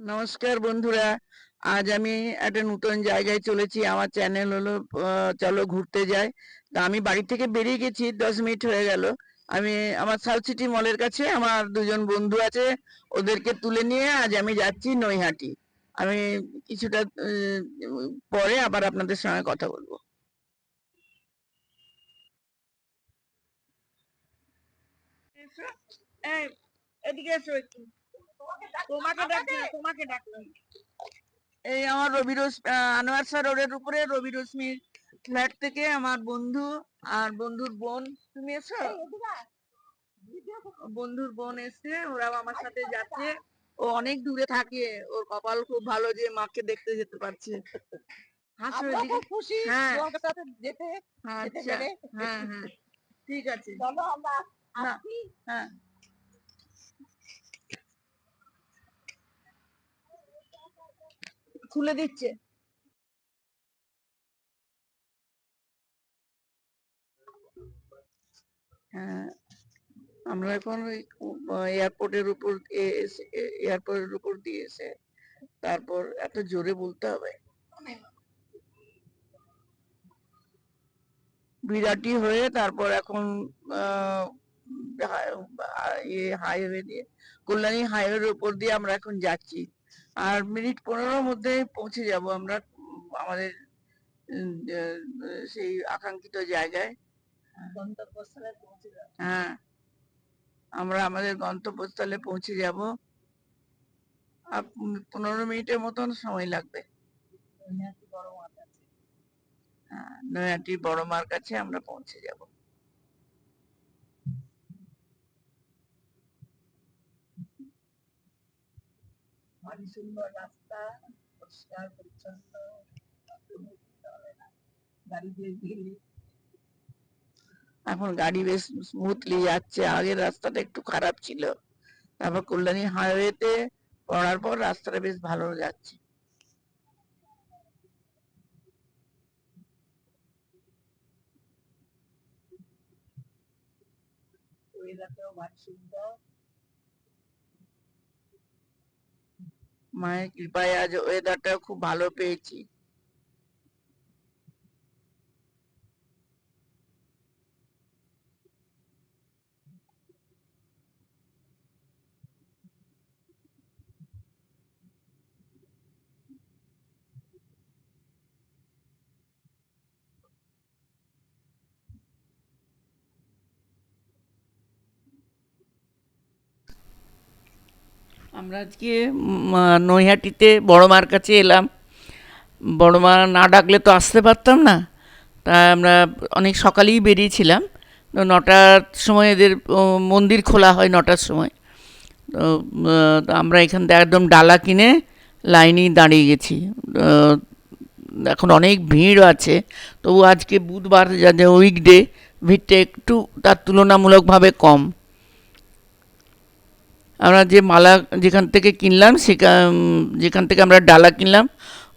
নমস্কার বন্ধুরা। আজ আমি একটা নতুন জায়গায় চলেছি। আমার চ্যানেল হলো চলো ঘুরতে যাই। তা আমি বাড়ি থেকে বেরিয়ে গেছি, 10 মিনিট হয়ে গেল। আমি আমার সাউথ সিটি মলের কাছে আমার দুজন বন্ধু আছে, ওদেরকে তুলে নিয়ে আজ আমি যাচ্ছি নৈহাটি। আমি কিছুটা পরে আবার আপনাদের সঙ্গে কথা বলবো। এসো, এই, এদিকে এসো একটু। তোমাকে ডাকলাম। এই আমার রবি রোজ আনোয়ার স্যার রোডের উপরে রবি রশ্মির ফ্ল্যাট থেকে আমার বন্ধু আর বন্ধুর বোন, তুমি এসো। বন্ধুর বোন এসছে, ওরাও আমার সাথে যাচ্ছে। ও অনেক দূরে থাকে, ওর কপাল খুব ভালো যে মাকে দেখতে যেতে পারছে। হাসো আমরা এদিকে। খুব খুশি হ্যাঁ, তোমাদের সাথে যেতে আচ্ছা, পেরে। হ্যাঁ হ্যাঁ, ঠিক আছে। চলো আমরা না, আসছি। হ্যাঁ, খুলে দিচ্ছে। হ্যাঁ, আমরা এখন ওই এয়ারপোর্টের উপর এয়ারপোর্টের উপর দিয়ে এসে তারপর এত জোরে বলতে হবে, বিরাটি হয়ে তারপর এখন হাইওয়ে দিয়ে, কল্যাণী হাইওয়ের উপর দিয়ে আমরা এখন যাচ্ছি। আর মিনিট 15-র মধ্যে পৌঁছে যাব আমরা আমাদের সেই আকাঙ্ক্ষিত জায়গায়। গন্তব্যস্থলে পৌঁছে যাব। হ্যাঁ, আমরা আমাদের গন্তব্যস্থলে পৌঁছে যাব। আর 15 মিনিটের মতন সময় লাগবে। হ্যাঁ, নৈহাটি বড় মার কাছে আমরা পৌঁছে যাব। অনেক সুন্দর রাস্তা, পরিষ্কার পরিচ্ছন্ন, গাড়ি বেশ ধীরে। এখন গাড়ি বেশ স্মুথলি যাচ্ছে, আগের রাস্তাটা একটু খারাপ ছিল, তারপর কল্যাণী হাইওয়েতে পড়ার পর রাস্তাটা বেশ ভালো যাচ্ছে। মায়ের কৃপায় আজ ওয়েদারটা খুব ভালো পেয়েছি। আমরা আজকে নৈহাটিতে বড় মার কাছে এলাম। বড় মা না ডাকলে তো আসতে পারতাম না, তাই আমরা অনেক সকালেই বেরিয়েছিলাম। তো 9টার সময় এদের মন্দির খোলা হয়, 9টার সময়। তো আমরা এখান থেকে একদম ডালা কিনে লাইনেই দাঁড়িয়ে গেছি। আহ, এখন অনেক ভিড় আছে, তবু আজকে বুধবার, যাতে উইকডে, ভিড়টা একটু তার তুলনামূলকভাবে কম। আমরা যে মালা যেখান থেকে কিনলাম, যেখান থেকে আমরা ডালা কিনলাম,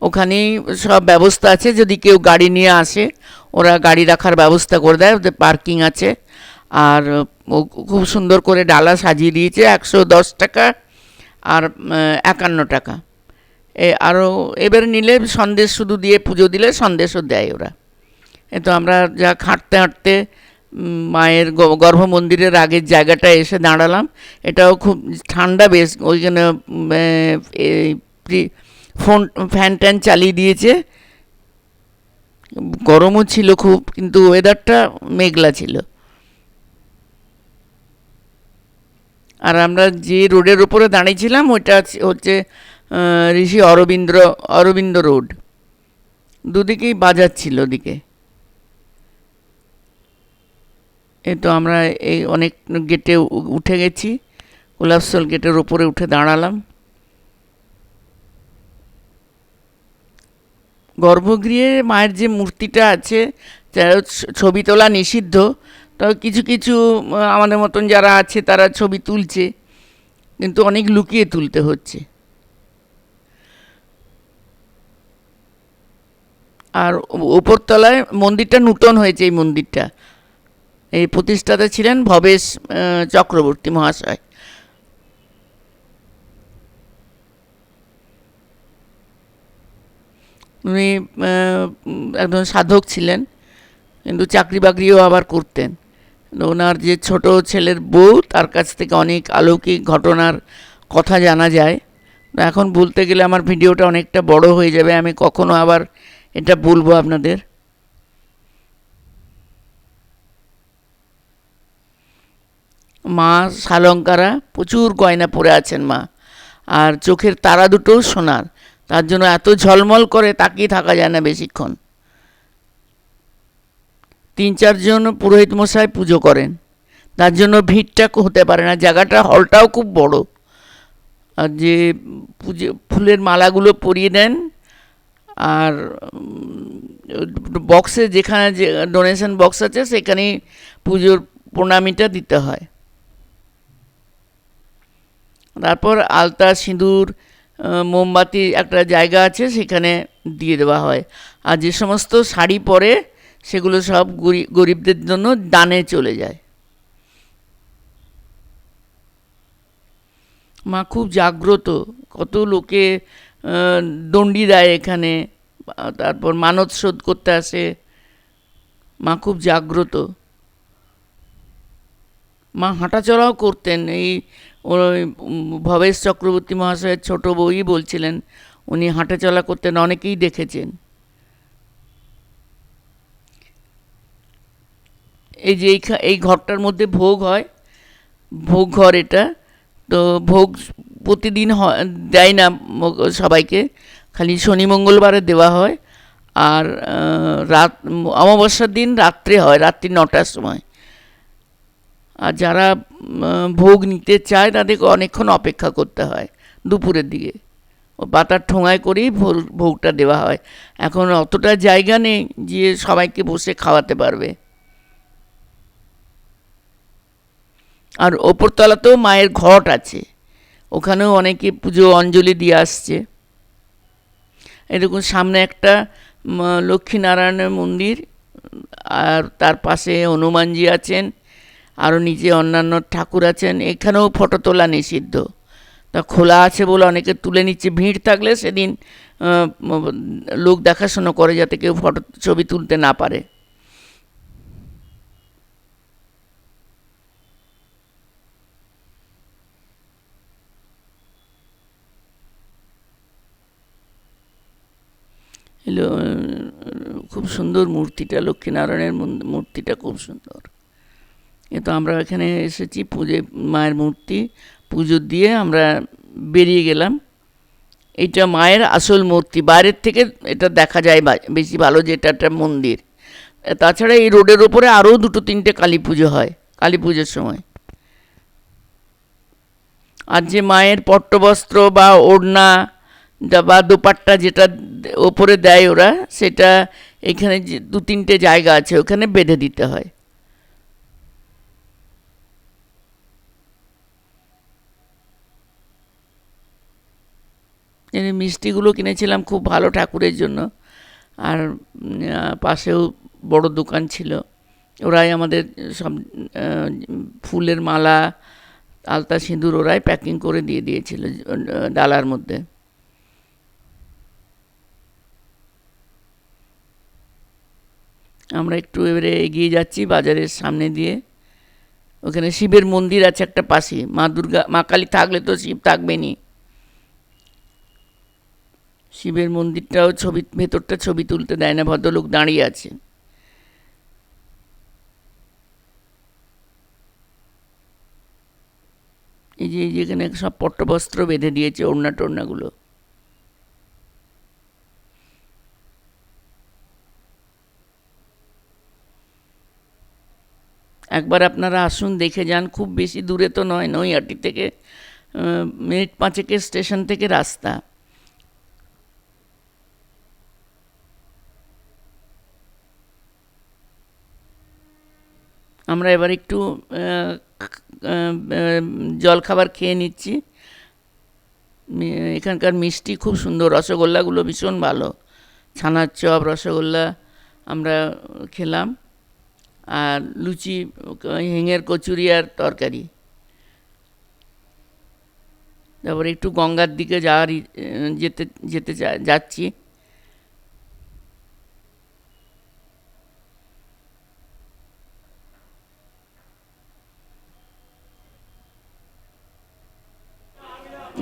ওখানেই সব ব্যবস্থা আছে। যদি কেউ গাড়ি নিয়ে আসে, ওরা গাড়ি রাখার ব্যবস্থা করে দেয়, ওদের পার্কিং আছে। আর খুব সুন্দর করে ডালা সাজিয়ে দিয়েছে, 110 টাকা আর 51 টাকা। আরও এবার নিলে সন্দেশ শুধু দিয়ে পুজো দিলে সন্দেশও দেয় ওরা। তো আমরা যা হাঁটতে হাঁটতে মায়ের গর্ভমন্দিরের আগের জায়গাটায় এসে দাঁড়ালাম। এটাও খুব ঠান্ডা, বেশ ওইখানে ফোন ফ্যান ট্যান চালিয়ে দিয়েছে। গরমও ছিল খুব, কিন্তু ওয়েদারটা মেঘলা ছিল। আর আমরা যে রোডের ওপরে দাঁড়িয়েছিলাম ওইটা হচ্ছে ঋষি অরবিন্দ রোড। দুদিকেই বাজার ছিল ওদিকে। এই তো আমরা এই অনেক গেটে উঠে গেছি, কোলাপসল গেটের ওপরে উঠে দাঁড়ালাম। গর্ভগৃহে মায়ের যে মূর্তিটা আছে, ছবি তোলা নিষিদ্ধ, তবে কিছু কিছু আমাদের মতন যারা আছে তারা ছবি তুলছে, কিন্তু অনেক লুকিয়ে তুলতে হচ্ছে। আর ওপরতলায় মন্দিরটা নূতন হয়েছে। এই মন্দিরটা, এই প্রতিষ্ঠাতা ছিলেন ভবেশ চক্রবর্তী মহাশয়। উনি একজন সাধক ছিলেন, কিন্তু চাকরি বাকরিও আবার করতেন। ওনার যে ছোট ছেলের বউ, তার কাছ থেকে অনেক অলৌকিক ঘটনার কথা জানা যায়। এখন বলতে গেলে আমার ভিডিওটা অনেকটা বড় হয়ে যাবে, আমি কখনো আবার এটা বলবো আপনাদের। মা শালঙ্কারা প্রচুর গয়না পরে আছেন মা, আর চোখের তারা দুটোও সোনার, তার জন্য এত ঝলমল করে তাকিয়ে থাকা যায় না বেশিক্ষণ। 3-4 জন পুরোহিত মশাই পুজো করেন, তার জন্য ভিড়টা হতে পারে না, জায়গাটা হলটাও খুব বড়। আর যে পুজো ফুলের মালাগুলো পরিয়ে দেন, আর বক্সে যেখানে যে ডোনেশন বক্স আছে সেখানেই পুজোর প্রণামীটা দিতে হয়। তারপর আলতা সিঁদুর মোমবাতি একটা জায়গা আছে, সেখানে দিয়ে দেওয়া হয়। আর যে সমস্ত শাড়ি পরে সেগুলো সব গরিবদের জন্য দানে চলে যায়। মা খুব জাগ্রত, কত লোকে দণ্ডি দেয় এখানে, তারপর মানত শোধ করতে আসে। মা খুব জাগ্রত। মা হাঁটাচলাও করতেন। এই ওই ভবেশ চক্রবর্তী মহাশয়ের ছোট বউই বলছিলেন উনি হাঁটাচলা করতেন, অনেকেই দেখেছেন। এই যে এই ঘরটার মধ্যে ভোগ হয়, ভোগ ঘর এটা। তো ভোগ প্রতিদিন দেয় না সবাইকে, খালি শনি মঙ্গলবারে দেওয়া হয়। আর রাত অমাবস্যার দিন রাত্রে হয়, রাত্রি 9টার সময়। আর যারা ভোগ নিতে চায় তাদেরকে অনেকক্ষণ অপেক্ষা করতে হয় দুপুরের দিকে। ও পাতার ঠোঙায় করেই ভোগটা দেওয়া হয়। এখন অতটা জায়গা নেই যে সবাইকে বসে খাওয়াতে পারবে। আর ওপরতলাতেও মায়ের ঘট আছে, ওখানেও অনেকে পুজো অঞ্জলি দিয়ে আসছে। এরকম সামনে একটা লক্ষ্মীনারায়ণের মন্দির, আর তার পাশে হনুমানজি আছেন, আরও নিচে অন্যান্য ঠাকুর আছেন। এখানেও ফটো তোলা নিষিদ্ধ, তা খোলা আছে বলে অনেকে তুলে নিচ্ছে। ভিড় থাকলে সেদিন লোক দেখাশোনা করে যাতে কেউ ফটো ছবি তুলতে না পারে। এলো, খুব সুন্দর মূর্তিটা, লক্ষ্মীনারায়ণের মূর্তিটা খুব সুন্দর। এ তো আমরা এখানে এসেছি পুজো, মায়ের মূর্তি পুজো দিয়ে আমরা বেরিয়ে গেলাম। এইটা মায়ের আসল মূর্তি, বাইরের থেকে এটা দেখা যায় বেশি ভালো যে এটা একটা মন্দির। তাছাড়া এই রোডের ওপরে আরও 2-3টে কালী পুজো হয় কালী পুজোর সময়। আর যে মায়ের পট্টবস্ত্র বা ওড়না বা দোপাট্টা যেটা ওপরে দেয় ওরা, সেটা এখানে যে 2-3টে জায়গা আছে ওখানে বেঁধে দিতে হয়। এই মিষ্টিগুলো কিনেছিলাম খুব ভালো ঠাকুরের জন্য। আর পাশেও বড় দোকান ছিল, ওরাই আমাদের সব ফুলের মালা, আলতা সিঁদুর ওরাই প্যাকিং করে দিয়ে দিয়েছিল ডালার মধ্যে। আমরা একটু এবারে এগিয়ে যাচ্ছি বাজারের সামনে দিয়ে। ওখানে শিবের মন্দির আছে একটা পাশে। মা দুর্গা, মা কালী থাকলে তো শিব থাকবেনি। শিবের মন্দিরটাও ভেতরটা ছবি তুলতে দেয় না, ভদ্রলোক দাঁড়িয়ে আছে। এই যে যেখানে সব পট্টবস্ত্র বেঁধে দিয়েছে, ওড়না টোড়নাগুলো। একবার আপনারা আসুন, দেখে যান। খুব বেশি দূরে তো নয়, নৈহাটি থেকে মিনিট 5 স্টেশন থেকে রাস্তা। আমরা এবার একটু জলখাবার খেয়ে নিচ্ছি। এখানকার মিষ্টি খুব সুন্দর, রসগোল্লাগুলো ভীষণ ভালো। ছানার চপ, রসগোল্লা আমরা খেলাম, আর লুচি, হিঙের কচুরি আর তরকারি। তারপরে একটু গঙ্গার দিকে যেতে যেতে যাচ্ছি।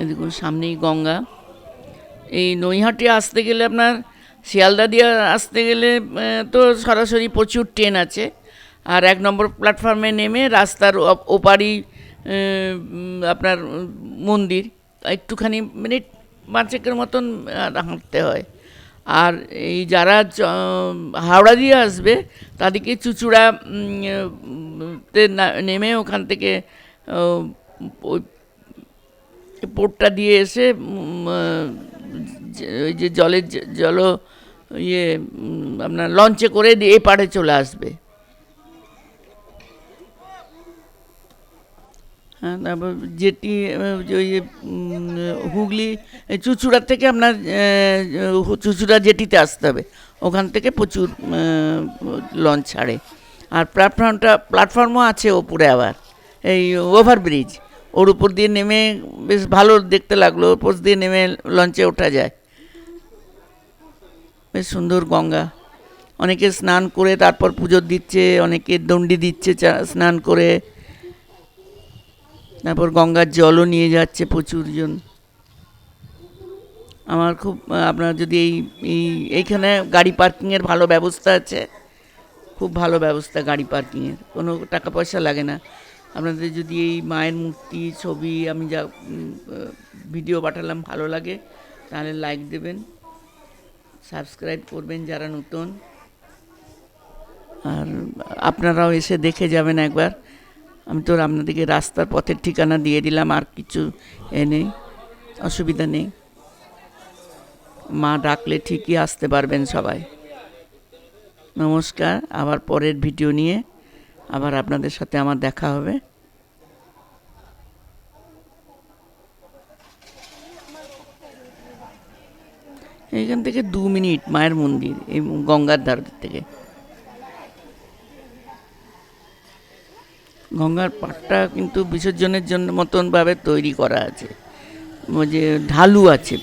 এই দেখুন সামনেই গঙ্গা। এই নৈহাটি আসতে গেলে আপনার শিয়ালদা দিয়ে আসতে গেলে তো সরাসরি প্রচুর ট্রেন আছে। আর 1 নম্বর প্ল্যাটফর্মে নেমে রাস্তার ওপারই আপনার মন্দির, একটুখানি মিনিট 5-1 মতন হাঁটতে হয়। আর এই যারা হাওড়া দিয়ে আসবে তাদেরকে চুঁচুড়া তে নেমে ওখান থেকে ওই পোর্টটা দিয়ে এসে ওই যে জল ইয়ে আপনার লঞ্চে করে দিয়ে এপারে চলে আসবে। হ্যাঁ, তারপর যেটি ওই হুগলি চুঁচুড়া থেকে আপনার চুঁচুড়া জেটিতে আসতে হবে, ওখান থেকে প্রচুর লঞ্চ ছাড়ে। আর প্ল্যাটফর্মও আছে ওপরে, আবার এই ওভারব্রিজ, ওর উপর দিয়ে নেমে বেশ ভালো দেখতে লাগলো, ওপর দিয়ে নেমে লঞ্চে ওঠা যায়। বেশ সুন্দর গঙ্গা। অনেকে স্নান করে তারপর পুজো দিচ্ছে, অনেকে দণ্ডি দিচ্ছে স্নান করে, তারপর গঙ্গার জলও নিয়ে যাচ্ছে প্রচুর জন। আমার খুব আপনার যদি এইখানে গাড়ি পার্কিংয়ের ভালো ব্যবস্থা আছে, খুব ভালো ব্যবস্থা গাড়ি পার্কিংয়ের, কোনো টাকা পয়সা লাগে না। আপনাদের যদি এই মায়ের মূর্তি ছবি আমি যা ভিডিও পাঠালাম ভালো লাগে তাহলে লাইক দেবেন, সাবস্ক্রাইব করবেন যারা নতুন, আর আপনারাও এসে দেখে যাবেন একবার। আমি তো আপনাদেরকে রাস্তার পথের ঠিকানা দিয়ে দিলাম, আর কিছু নেই, অসুবিধা নেই। মা ডাকলে ঠিকই আসতে পারবেন সবাই। নমস্কার, আবার পরের ভিডিও নিয়ে আবার আপনাদের সাথে আমার দেখা হবে। এইখান থেকে 2 মিনিট মায়ের মন্দির, এই গঙ্গার ধার থেকে। গঙ্গার পাড়টা কিন্তু বিসর্জনের জন্য মতনভাবে তৈরি করা আছে, ওই যে ঢালু আছে।